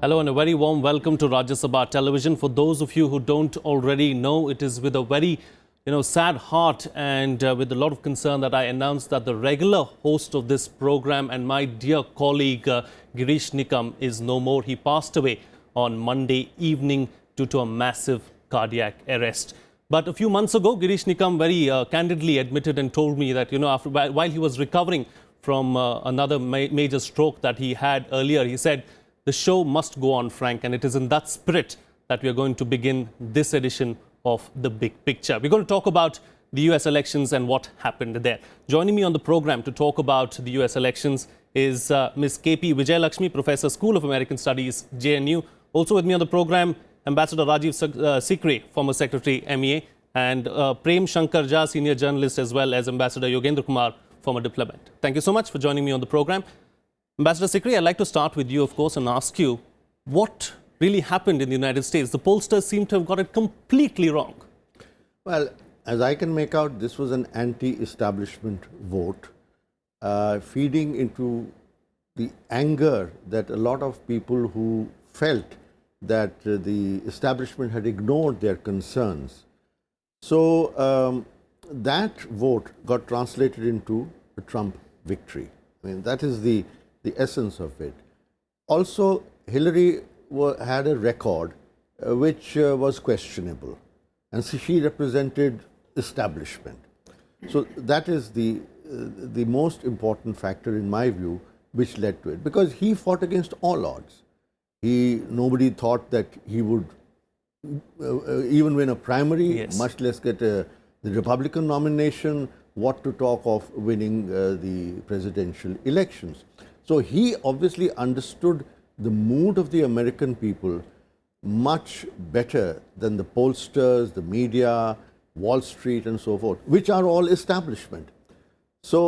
Hello and a very warm welcome to Rajya Sabha Television. For those of you who don't already know, it is with a very sad heart and with a lot of concern that I announced that the regular host of this program and my dear colleague Girish Nikam is no more. He passed away on Monday evening due to a massive cardiac arrest. But a few months ago, Girish Nikam very candidly admitted and told me that, while he was recovering from another major stroke that he had earlier, he said, the show must go on, Frank, and it is in that spirit that we are going to begin this edition of The Big Picture. We're going to talk about the US elections and what happened there. Joining me on the program to talk about the US elections is Ms. KP Vijaylaxmi, Professor, School of American Studies, JNU. Also with me on the program, Ambassador Rajiv Sikri, former Secretary, MEA, and Prem, Shankar, Senior Journalist, as well as Ambassador Yogendra, Kumar, former Diplomat. Thank you so much for joining me on the program. Ambassador Sikri, I'd like to start with you, of course, and ask you what really happened in the United States. The pollsters seem to have got it completely wrong. Well, as I can make out, this was an anti-establishment vote, feeding into the anger that a lot of people who felt that the establishment had ignored their concerns. So that vote got translated into a Trump victory. I mean, that is the essence of it. Also, Hillary had a record which was questionable, and so she represented establishment. So that is the most important factor in my view, which led to it, because he fought against all odds. Nobody thought that he would even win a primary, Yes. much less get the Republican nomination, what to talk of winning the presidential elections. So he obviously understood the mood of the American people much better than the pollsters, the media, Wall Street and so forth, which are all establishment. So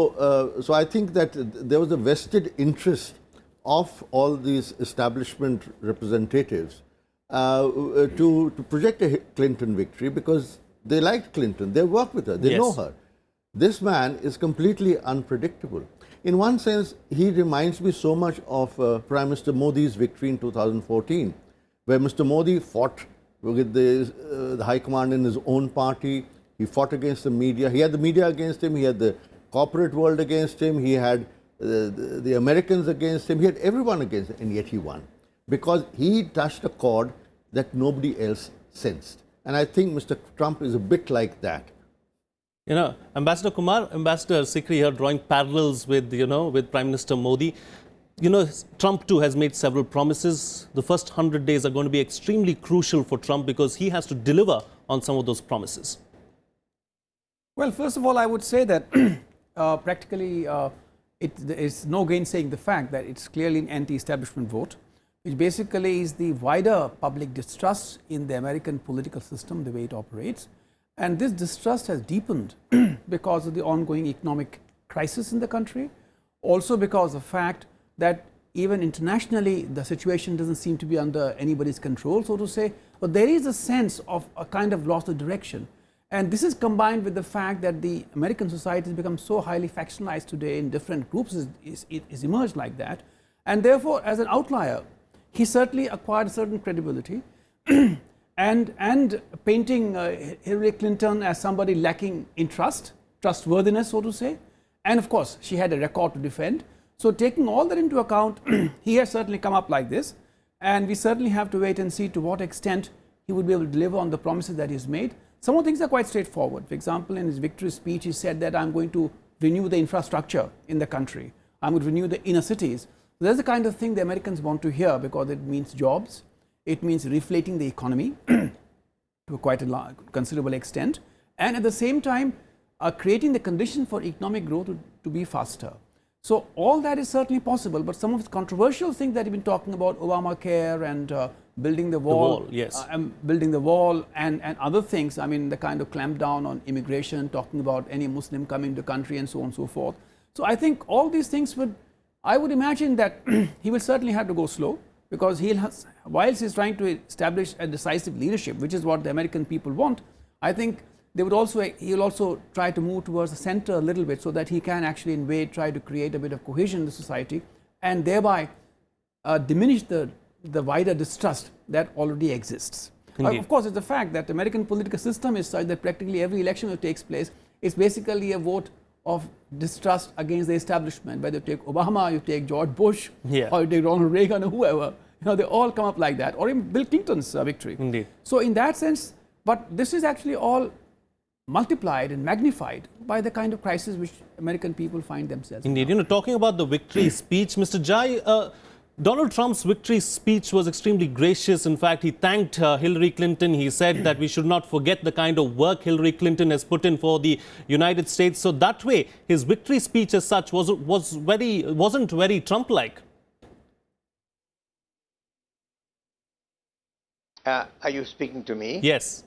I think that there was a vested interest of all these establishment representatives to project a Clinton victory, because they liked Clinton, they worked with her, they Yes. know her. This man is completely unpredictable. In one sense, he reminds me so much of Prime Minister Modi's victory in 2014, where Mr. Modi fought with the high command in his own party. He fought against the media. He had the media against him. He had the corporate world against him. He had the Americans against him. He had everyone against him, and yet he won, because he touched a chord that nobody else sensed. And I think Mr. Trump is a bit like that. Ambassador Kumar, Ambassador Sikri here drawing parallels with, with Prime Minister Modi. Trump too has made several promises. The first 100 days are going to be extremely crucial for Trump because he has to deliver on some of those promises. Well, first of all, I would say that practically there is no gainsaying the fact that it's clearly an anti-establishment vote, which basically is the wider public distrust in the American political system, the way it operates. And this distrust has deepened because of the ongoing economic crisis in the country, also because of the fact that even internationally the situation doesn't seem to be under anybody's control, so to say, but there is a sense of a kind of loss of direction. And this is combined with the fact that the American society has become so highly factionalized today in different groups, is emerged like that. And therefore, as an outlier, he certainly acquired a certain credibility. And painting Hillary Clinton as somebody lacking in trustworthiness, so to say. And of course, she had a record to defend. So taking all that into account, he has certainly come up like this. And we certainly have to wait and see to what extent he would be able to deliver on the promises that he's made. Some of the things are quite straightforward. For example, in his victory speech, he said that I'm going to renew the infrastructure in the country. I'm going to renew the inner cities. That's the kind of thing the Americans want to hear, because it means jobs. It means reflating the economy to quite a considerable extent, and at the same time creating the condition for economic growth to be faster. So all that is certainly possible, but some of the controversial things that you've been talking about, Obamacare and building the wall, yes. Building the wall and other things, I mean the kind of clamp down on immigration, talking about any Muslim coming to the country and so on and so forth. So I think all these things I would imagine that he will certainly have to go slow, because whilst he's trying to establish a decisive leadership, which is what the American people want, I think he'll also try to move towards the center a little bit, so that he can actually in a way try to create a bit of cohesion in the society, and thereby diminish the the wider distrust that already exists. Indeed. Of course, it's the fact that the American political system is such that practically every election that takes place is basically a vote of distrust against the establishment. Whether you take Obama, you take George Bush, Yeah. or you take Ronald Reagan or whoever, they all come up like that, or even Bill Clinton's victory. Indeed. So in that sense, but this is actually all multiplied and magnified by the kind of crisis which American people find themselves in. Indeed. Talking about the victory speech, Mr. Jai, Donald Trump's victory speech was extremely gracious. In fact, he thanked Hillary Clinton. He said that we should not forget the kind of work Hillary Clinton has put in for the United States. So that way, his victory speech as such wasn't very Trump-like. Are you speaking to me? Yes.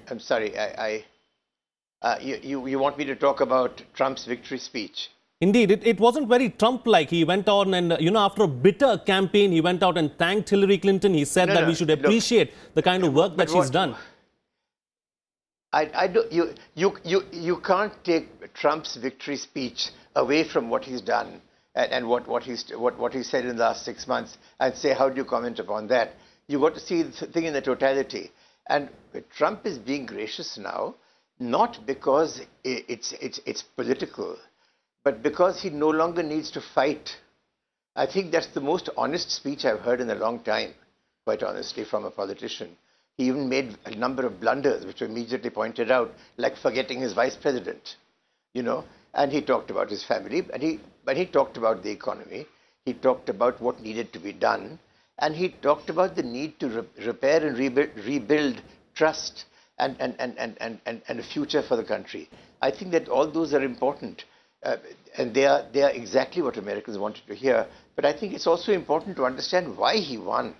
I'm sorry. You want me to talk about Trump's victory speech? Indeed, it wasn't very Trump-like. He went on and, after a bitter campaign, he went out and thanked Hillary Clinton. He said that we should appreciate the kind of work that she's done. You can't take Trump's victory speech away from what he's done and what he said in the last 6 months and say, how do you comment upon that? You got to see the thing in the totality. And Trump is being gracious now, not because it's political, but because he no longer needs to fight. I think that's the most honest speech I've heard in a long time, quite honestly, from a politician. He even made a number of blunders, which were immediately pointed out, like forgetting his vice president, and he talked about his family, but he talked about the economy. He talked about what needed to be done, and he talked about the need to repair and rebuild trust and a future for the country. I think that all those are important. And they are exactly what Americans wanted to hear. But I think it's also important to understand why he won.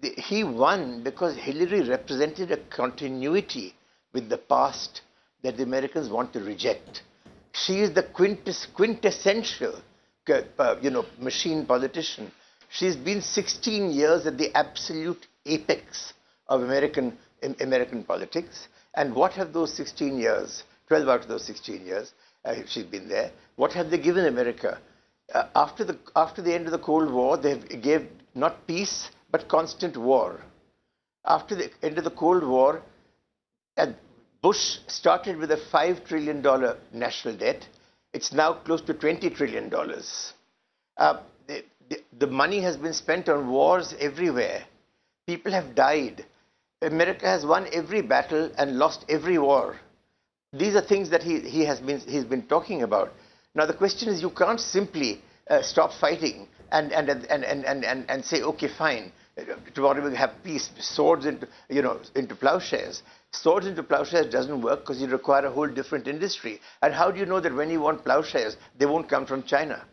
He won because Hillary represented a continuity with the past that the Americans want to reject. She is the quintessential, machine politician. She's been 16 years at the absolute apex of American politics. And what have those 16 years, 12 out of those 16 years, she's been there, what have they given America? After the end of the Cold War, they gave not peace, but constant war. After the end of the Cold War, Bush started with a $5 trillion national debt. It's now close to $20 trillion. The money has been spent on wars everywhere. People have died. America has won every battle and lost every war. These are things that he's been talking about. Now the question is, you can't simply stop fighting and say, okay, fine, tomorrow we'll have peace. Swords into plowshares. Swords into plowshares doesn't work because you require a whole different industry. And how do you know that when you want plowshares, they won't come from China?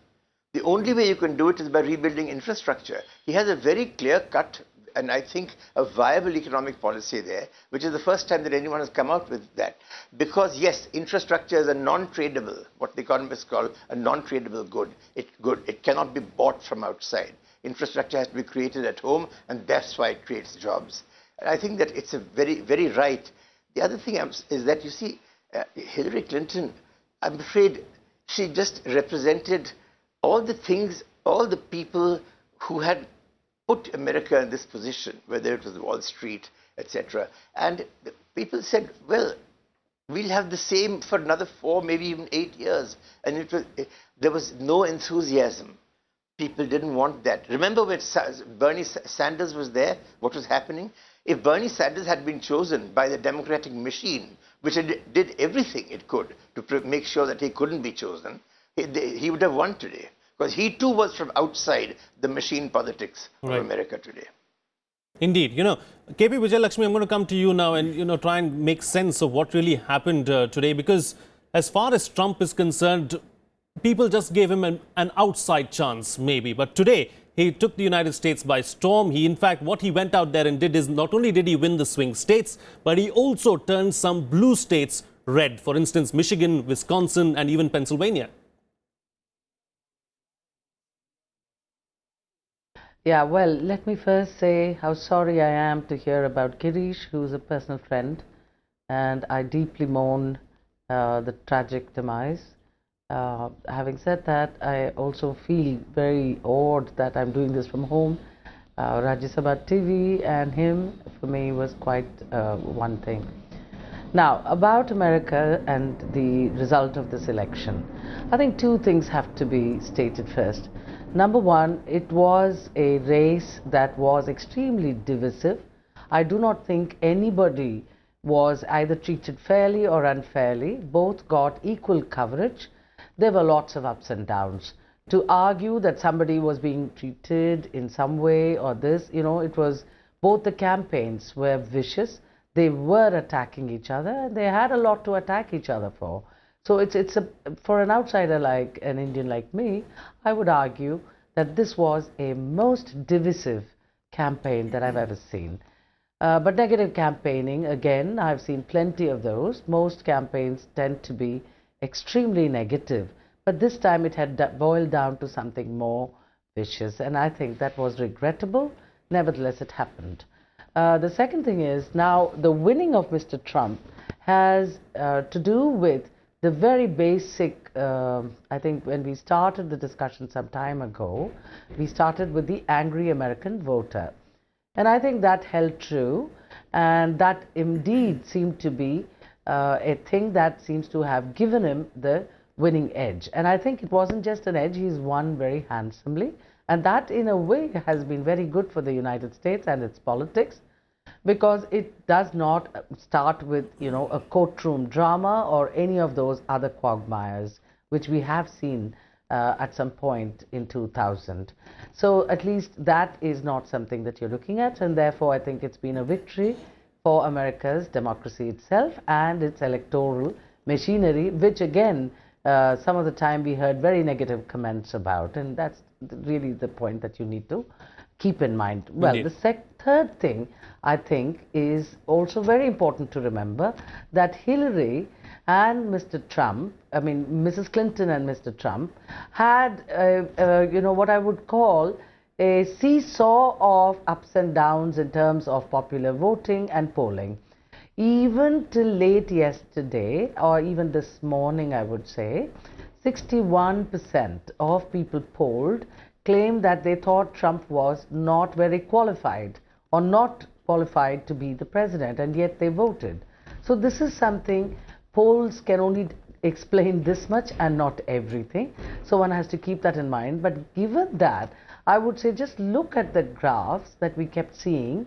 The only way you can do it is by rebuilding infrastructure. He has a very clear-cut and I think a viable economic policy there, which is the first time that anyone has come out with that. Because yes, infrastructure is a non-tradable, what the economists call a non-tradable good. It cannot be bought from outside. Infrastructure has to be created at home, and that's why it creates jobs. And I think that it's a very, very right. The other thing is that, you see, Hillary Clinton, I'm afraid she just represented all the things, all the people who had put America in this position, whether it was Wall Street, etc. And the people said, well, we'll have the same for another 4, maybe even 8 years. And there was no enthusiasm. People didn't want that. Remember when Bernie Sanders was there, what was happening? If Bernie Sanders had been chosen by the Democratic machine, which it did everything it could to make sure that he couldn't be chosen, he would have won today. Because he too was from outside the machine politics of America today. Indeed. KP Vijaylaxmi, I'm going to come to you now and, try and make sense of what really happened today. Because as far as Trump is concerned, people just gave him an outside chance, maybe. But today, he took the United States by storm. In fact, what he went out there and did is not only did he win the swing states, but he also turned some blue states red. For instance, Michigan, Wisconsin, and even Pennsylvania. Yeah, well, let me first say how sorry I am to hear about Girish, who is a personal friend, and I deeply mourn the tragic demise. Having said that, I also feel very awed that I'm doing this from home. Rajya Sabha TV and him, for me, was quite one thing. Now, about America and the result of this election, I think two things have to be stated first. Number one, it was a race that was extremely divisive. I do not think anybody was either treated fairly or unfairly. Both got equal coverage. There were lots of ups and downs. To argue that somebody was being treated in some way or this, it was both the campaigns were vicious. They were attacking each other, and they had a lot to attack each other for. So for an outsider like an Indian like me, I would argue that this was a most divisive campaign that I've ever seen. But negative campaigning, again, I've seen plenty of those. Most campaigns tend to be extremely negative, but this time it had boiled down to something more vicious, and I think that was regrettable. Nevertheless, it happened. The second thing is, now the winning of Mr. Trump has to do with the very basic, I think when we started the discussion some time ago, we started with the angry American voter. And I think that held true, and that indeed seemed to be a thing that seems to have given him the winning edge. And I think it wasn't just an edge, he's won very handsomely. And that, in a way, has been very good for the United States and its politics, because it does not start with, a courtroom drama or any of those other quagmires, which we have seen at some point in 2000. So at least that is not something that you're looking at, and therefore I think it's been a victory for America's democracy itself and its electoral machinery, which again, some of the time we heard very negative comments about, and that's really the point that you need to keep in mind. Well, Indeed. the third thing I think is also very important to remember, that Hillary and Mr. Trump, I mean Mrs. Clinton and Mr. Trump, had what I would call a seesaw of ups and downs in terms of popular voting and polling. Even till late yesterday, or even this morning I would say, 61% of people polled claimed that they thought Trump was not very qualified or not qualified to be the president, and yet they voted. So this is something, polls can only explain this much and not everything. So one has to keep that in mind. But given that, I would say just look at the graphs that we kept seeing.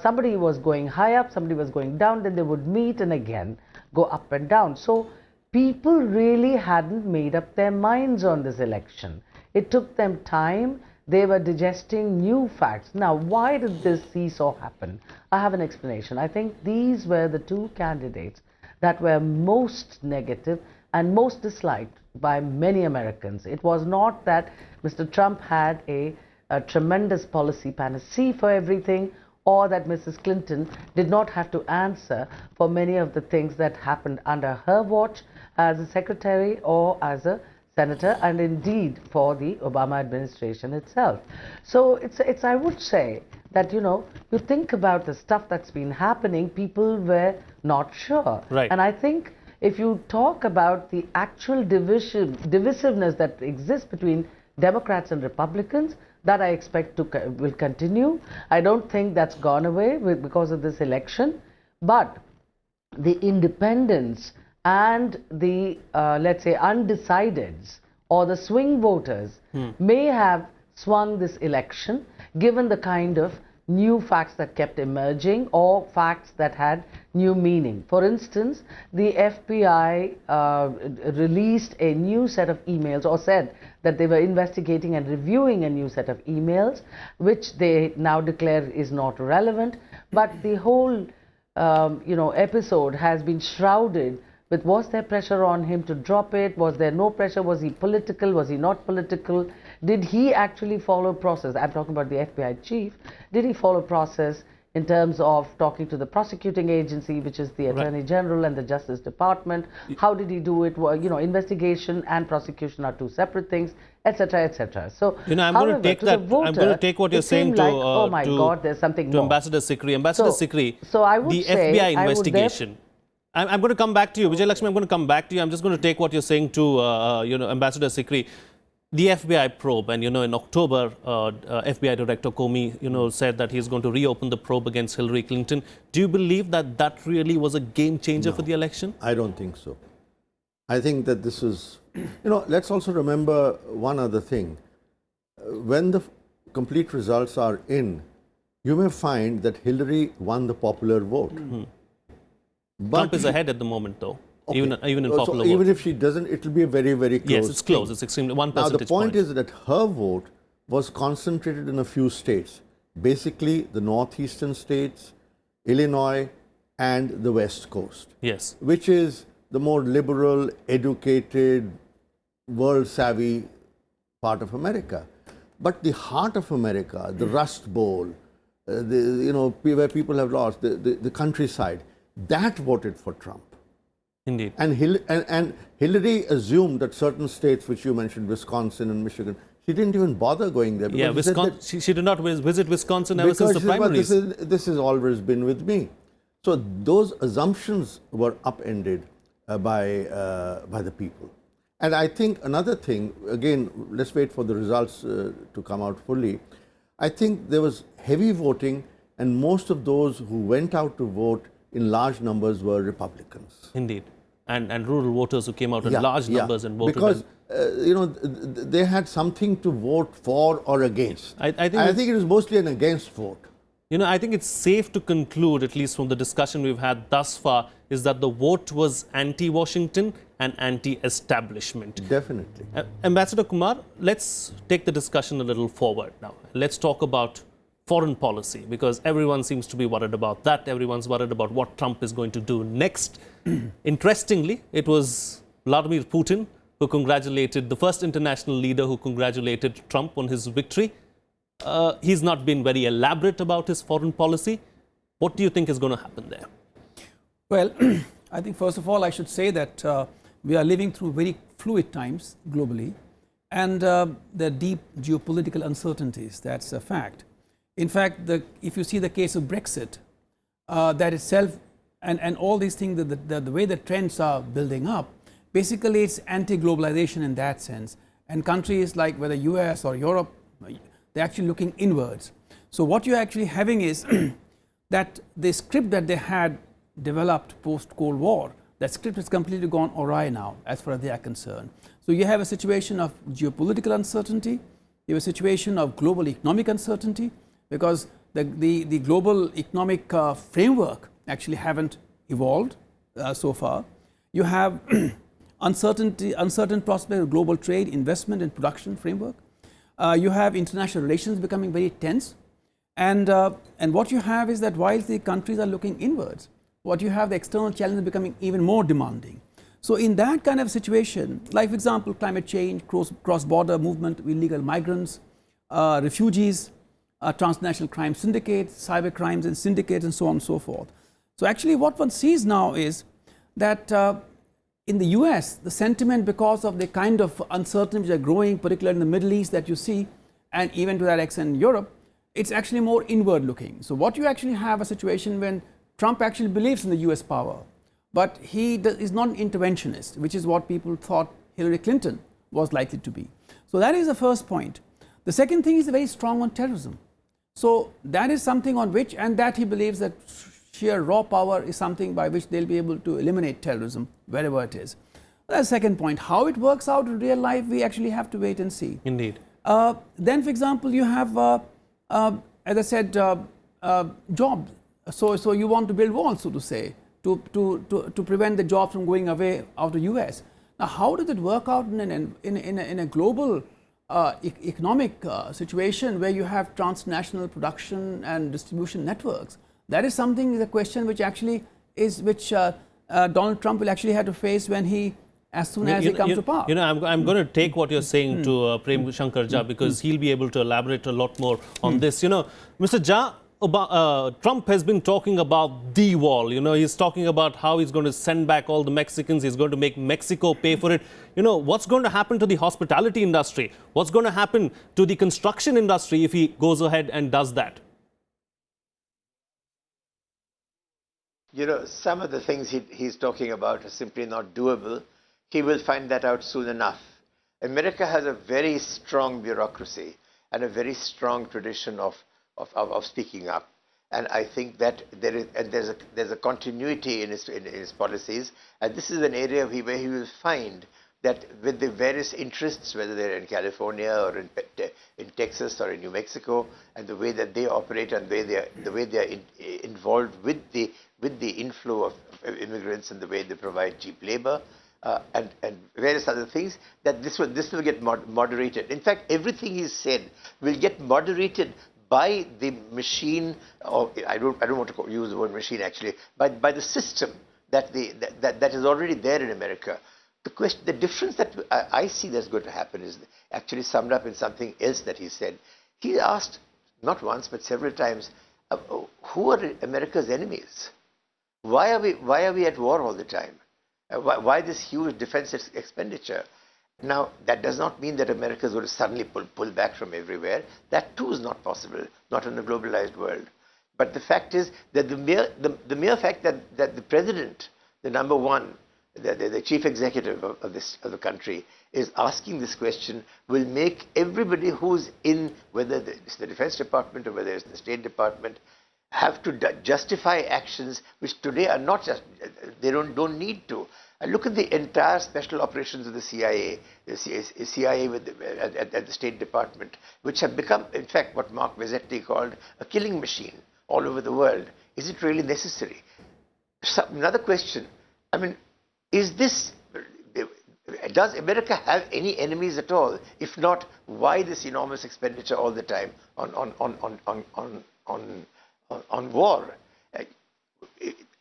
Somebody was going high up, somebody was going down, then they would meet and again go up and down. So people really hadn't made up their minds on this election. It took them time. They were digesting new facts. Now, why did this seesaw happen? I have an explanation. I think these were the two candidates that were most negative and most disliked by many Americans. It was not that Mr. Trump had a tremendous policy panacea for everything, or that Mrs. Clinton did not have to answer for many of the things that happened under her watch as a secretary or as a senator, and indeed for the Obama administration itself. So it's I would say that, you think about the stuff that's been happening, people were not sure. Right. And I think if you talk about the actual divisiveness that exists between Democrats and Republicans, that I expect will continue. I don't think that's gone away because of this election. But the independents and the, let's say, undecideds or the swing voters may have swung this election, given the kind of new facts that kept emerging or facts that had new meaning. For instance, the FBI released a new set of emails, or said that they were investigating and reviewing a new set of emails, which they now declare is not relevant. But the whole episode has been shrouded with, was there pressure on him to drop it? Was there no pressure? Was he political? Was he not political? Did he actually follow process? I'm talking about the FBI chief. Did he follow process in terms of talking to the prosecuting agency, which is the Attorney General and the Justice Department? How did he do it? Well, investigation and prosecution are two separate things, etc., etc. So, I'm going to take that. I'm going to take what you're saying to, oh my God, there's something to more. Ambassador Sikri. Ambassador Sikri, so I would the say, FBI investigation. I'm going to come back to you. Vijaylaxmi, I'm going to come back to you. I'm just going to take what you're saying to, Ambassador Sikri. The FBI probe, and, in October, FBI Director Comey, said that he's going to reopen the probe against Hillary Clinton. Do you believe that that really was a game changer for the election? I don't think so. I think that this is, let's also remember one other thing. When the complete results are in, you may find that Hillary won the popular vote. But Trump is ahead at the moment, though, even in popular vote. Even if she doesn't, it will be a very, very close. Yes, it's close. It's extremely 1 Now, the percentage point is that her vote was concentrated in a few states, basically the northeastern states, Illinois, and the West Coast. Yes. Which is the more liberal, educated, world-savvy part of America. But the heart of America, the Rust Bowl, where people have lost, the countryside, that voted for Trump. Indeed. And Hillary assumed that certain states, which you mentioned, Wisconsin and Michigan, she didn't even bother going there. Yeah, she did not visit Wisconsin ever since the primaries. This has always been with me. So those assumptions were upended by the people. And I think another thing, again, let's wait for the results to come out fully. I think there was heavy voting, and most of those who went out to vote in large numbers were Republicans. Indeed. And rural voters who came out in large numbers and voted. Because, they had something to vote for or against. I think it was mostly an against vote. I think it's safe to conclude, at least from the discussion we've had thus far, is that the vote was anti-Washington and anti-establishment. Definitely. Ambassador Kumar, let's take the discussion a little forward now. Let's talk about foreign policy, because everyone seems to be worried about that. Everyone's worried about what Trump is going to do next. Interestingly, it was Vladimir Putin who congratulated, the first international leader who congratulated Trump on his victory. He's not been very elaborate about his foreign policy. What do you think is going to happen there? Well, I think first of all, I should say that we are living through very fluid times globally, and there are deep geopolitical uncertainties. That's a fact. In fact, if you see the case of Brexit, that itself, and all these things, the way the trends are building up, basically it's anti-globalization in that sense. And countries like whether US or Europe, they're actually looking inwards. So what you're actually having is that the script that they had developed post-Cold War, that script has completely gone awry now as far as they are concerned. So you have a situation of geopolitical uncertainty, you have a situation of global economic uncertainty, because the global economic framework actually haven't evolved so far. You have uncertain prospect of global trade, investment and production framework. You have international relations becoming very tense. And what you have is that while the countries are looking inwards, what you have, the external challenges becoming even more demanding. So in that kind of situation, like for example, climate change, cross-border movement of illegal migrants, refugees, transnational crime syndicates, cyber crimes and syndicates, and so on and so forth. So actually what one sees now is that in the US, the sentiment, because of the kind of uncertainties that are growing, particularly in the Middle East that you see, and even to that extent in Europe, it's actually more inward looking. So what you actually have a situation when Trump actually believes in the US power, but he is not an interventionist, which is what people thought Hillary Clinton was likely to be. So that is the first point. The second thing is very strong on terrorism. So that is something on which, and that he believes that sheer raw power is something by which they'll be able to eliminate terrorism wherever it is. That's the second point. How it works out in real life, we actually have to wait and see. Indeed. Then, for example, you have, as I said, jobs. So you want to build walls, so to say, to prevent the jobs from going away out of US. Now, how does it work out in a global economic situation where you have transnational production and distribution networks? That is something, the question which actually is, which Donald Trump will actually have to face when he, as soon as he comes to power. I'm going to take what you're saying to Prem Shankar Jha, because he'll be able to elaborate a lot more on this. Mr. Jha, Trump has been talking about the wall. He's talking about how he's going to send back all the Mexicans. He's going to make Mexico pay for it. What's going to happen to the hospitality industry? What's going to happen to the construction industry if he goes ahead and does that? You know, some of the things he's talking about are simply not doable. He will find that out soon enough. America has a very strong bureaucracy and a very strong tradition of speaking up. And I think that there's a continuity in his policies. And this is an area where he will find that with the various interests, whether they're in California or in Texas or in New Mexico, and the way that they operate and the way they are involved with the inflow of immigrants and the way they provide cheap labor and various other things, that this will get moderated. In fact, everything he said will get moderated by the machine, or I don't want to use the word machine actually, by the system that is already there in America. The difference that I see that's going to happen is actually summed up in something else that he said. He asked, not once but several times, who are America's enemies? Why are we at war all the time? Why this huge defense expenditure? Now, that does not mean that America is going to suddenly pull back from everywhere. That too is not possible, not in a globalized world. But the fact is that the mere fact that the president, the number one, the chief executive of the country, is asking this question will make everybody who's in, whether it's the Defense Department or whether it's the State Department, have to justify actions which today are not just, they don't need to. And look at the entire special operations of the CIA, CIA at the State Department, which have become, in fact, what Mark Vezzetti called a killing machine all over the world. Is it really necessary? Another question, I mean, does America have any enemies at all? If not, why this enormous expenditure all the time on war?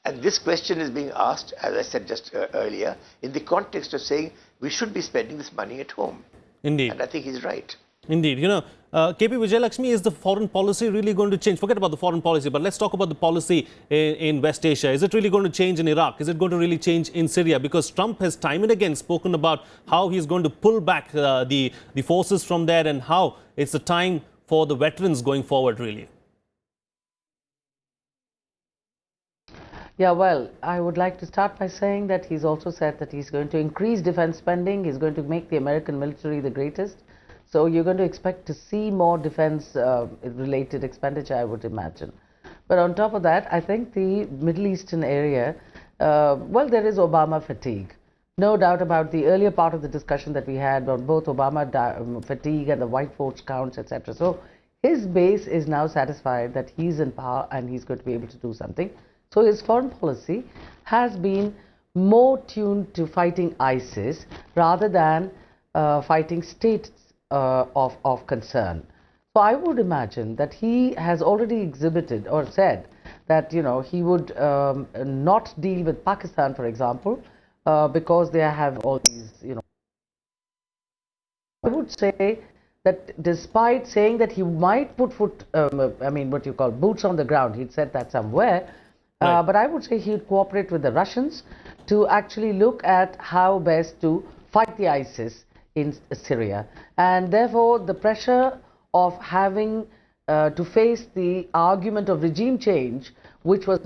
And this question is being asked, as I said just earlier, in the context of saying we should be spending this money at home. Indeed. And I think he's right. Indeed. You know, KP Vijaylaxmi, is the foreign policy really going to change? Forget about the foreign policy, but let's talk about the policy in West Asia. Is it really going to change in Iraq? Is it going to really change in Syria? Because Trump has time and again spoken about how he's going to pull back the forces from there and how it's a time for the veterans going forward, really. Yeah, well, I would like to start by saying that he's also said that he's going to increase defense spending. He's going to make the American military the greatest. So you're going to expect to see more defense-related expenditure, I would imagine. But on top of that, I think the Middle Eastern area, well, there is Obama fatigue. No doubt about the earlier part of the discussion that we had on both Obama fatigue and the white vote counts, etc. So his base is now satisfied that he's in power and he's going to be able to do something. So his foreign policy has been more tuned to fighting ISIS rather than fighting states of concern. So I would imagine that he has already exhibited or said that, you know, he would not deal with Pakistan, for example, because they have all these, you know. I would say that despite saying that he might put what you call boots on the ground, he'd said that somewhere, right. But I would say he'd cooperate with the Russians to actually look at how best to fight the ISIS in Syria. And therefore, the pressure of having to face the argument of regime change, which was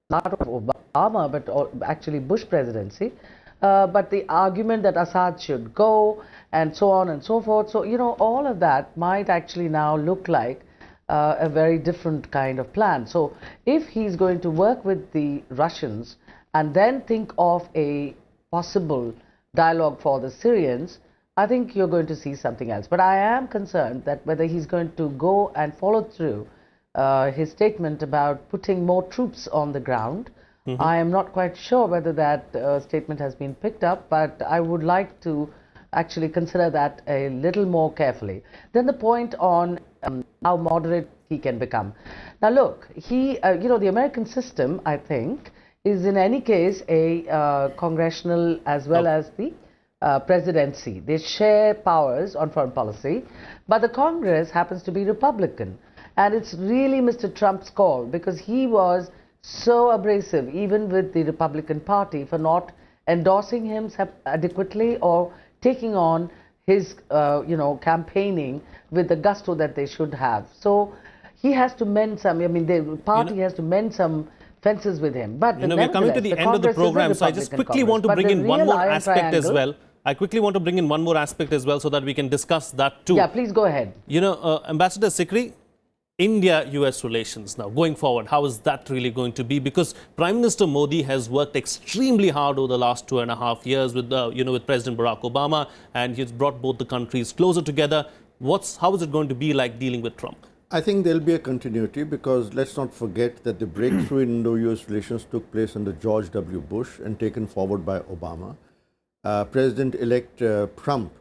not of Obama, but actually Bush presidency, but the argument that Assad should go, and so on and so forth. So, you know, all of that might actually now look like a very different kind of plan. So if he's going to work with the Russians and then think of a possible dialogue for the Syrians, I think you're going to see something else. But I am concerned that whether he's going to go and follow through his statement about putting more troops on the ground. I am not quite sure whether that statement has been picked up, but I would like to actually consider that a little more carefully. Then the point on how moderate he can become. Now look, the American system, I think, is in any case a congressional as well as the presidency. They share powers on foreign policy, but the Congress happens to be Republican. And it's really Mr. Trump's call, because he was so abrasive, even with the Republican Party, for not endorsing him adequately or taking on his, campaigning with the gusto that they should have. So he has to mend some, the party has to mend some fences with him. But we're coming to the end of the program, so I just quickly want to bring in one more aspect as well. I quickly want to bring in one more aspect as well so that we can discuss that too. Yeah, please go ahead. Ambassador Sikri, India-US relations now going forward, how is that really going to be? Because Prime Minister Modi has worked extremely hard over the last 2.5 years with, with President Barack Obama, and he's brought both the countries closer together. How is it going to be like dealing with Trump? I think there'll be a continuity because let's not forget that the breakthrough in Indo-US relations took place under George W. Bush and taken forward by Obama. President-elect Trump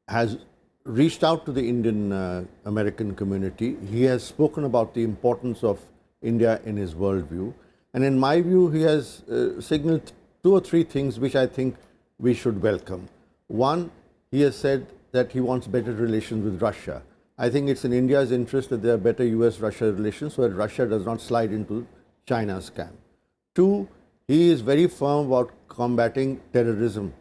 has reached out to the Indian American community. He has spoken about the importance of India in his worldview. And in my view, he has signaled 2 or 3 things which I think we should welcome. One, he has said that he wants better relations with Russia. I think it's in India's interest that there are better US-Russia relations so that Russia does not slide into China's camp. 2, he is very firm about combating terrorism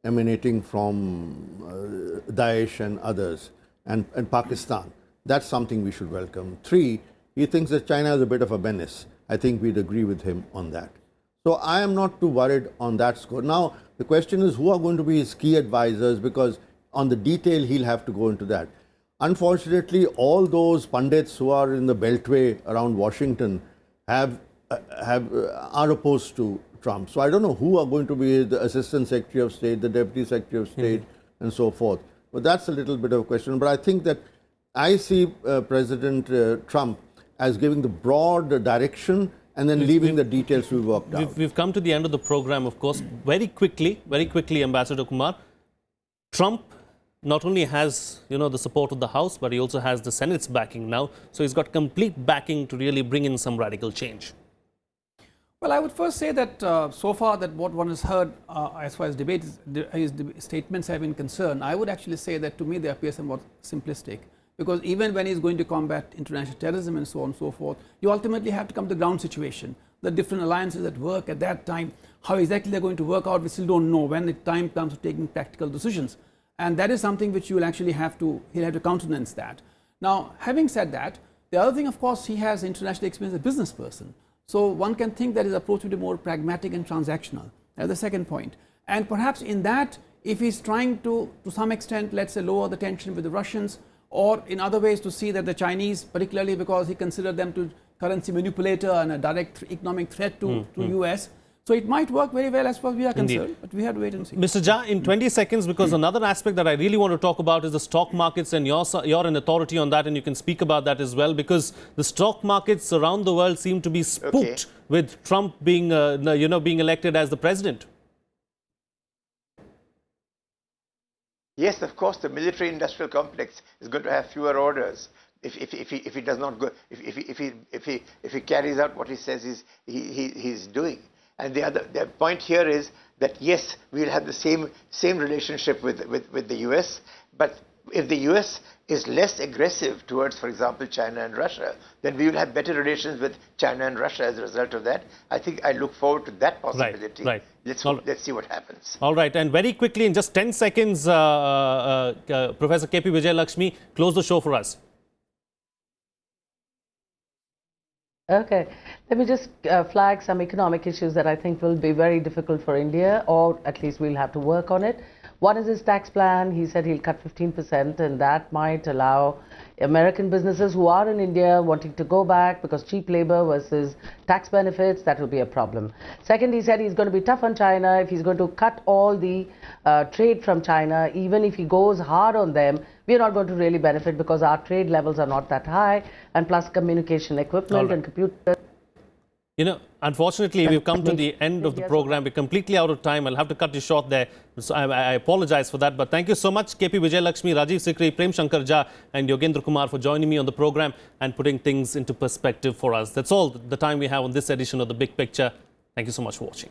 emanating from Daesh and others and Pakistan. That's something we should welcome. 3, he thinks that China is a bit of a menace. I think we'd agree with him on that. So I am not too worried on that score. Now, the question is who are going to be his key advisors, because on the detail, he'll have to go into that. Unfortunately, all those pundits who are in the beltway around Washington are opposed to Trump. So I don't know who are going to be the Assistant Secretary of State, the Deputy Secretary of State, and so forth. But that's a little bit of a question. But I think that I see President Trump as giving the broad direction and then leaving the details to be worked out. We've come to the end of the program, of course. Very quickly, Ambassador Kumar, Trump not only has, the support of the House, but he also has the Senate's backing now. So he's got complete backing to really bring in some radical change. Well, I would first say that so far that what one has heard as far as his statements have been concerned, I would actually say that to me they appear somewhat simplistic. Because even when he's going to combat international terrorism and so on and so forth, you ultimately have to come to the ground situation. The different alliances at work at that time, how exactly they're going to work out, we still don't know when the time comes to taking practical decisions. And that is something which you will actually he'll have to countenance that. Now, having said that, the other thing, of course, he has international experience as a business person. So one can think that his approach will be more pragmatic and transactional. That's the second point. And perhaps in that, if he's trying to some extent, let's say, lower the tension with the Russians, or in other ways to see that the Chinese, particularly because he considered them to currency manipulator and a direct economic threat to US. So it might work very well as far as we are concerned, but we have to wait and see. Mr. Jha, in 20 seconds, because another aspect that I really want to talk about is the stock markets, and you're an authority on that, and you can speak about that as well, because the stock markets around the world seem to be spooked with Trump being, being elected as the president. Yes, of course, the military-industrial complex is going to have fewer orders if he does not go, if he carries out what he says he's doing. And the point here is that yes, we will have the same relationship with the US, but if the US is less aggressive towards, for example, China and Russia, then we will have better relations with China and Russia as a result of that. I think I look forward to that possibility. Right. Let's see what happens. All right, and very quickly, in just 10 seconds, Professor K.P. Vijaylaxmi, close the show for us. Okay, let me just flag some economic issues that I think will be very difficult for India, or at least we'll have to work on it. One is his tax plan. He said he'll cut 15%, and that might allow American businesses who are in India wanting to go back, because cheap labor versus tax benefits, that will be a problem. Second, he said he's going to be tough on China. If he's going to cut all the trade from China, even if he goes hard on them, we are not going to really benefit because our trade levels are not that high, and plus communication equipment and computers. Unfortunately, we've come to the end of the program. We're completely out of time. I'll have to cut you short there. So I apologize for that. But thank you so much, K.P. Vijaylaxmi, Rajiv Sikri, Prem Shankar Jha, and Yogendra Kumar for joining me on the program and putting things into perspective for us. That's all the time we have on this edition of The Big Picture. Thank you so much for watching.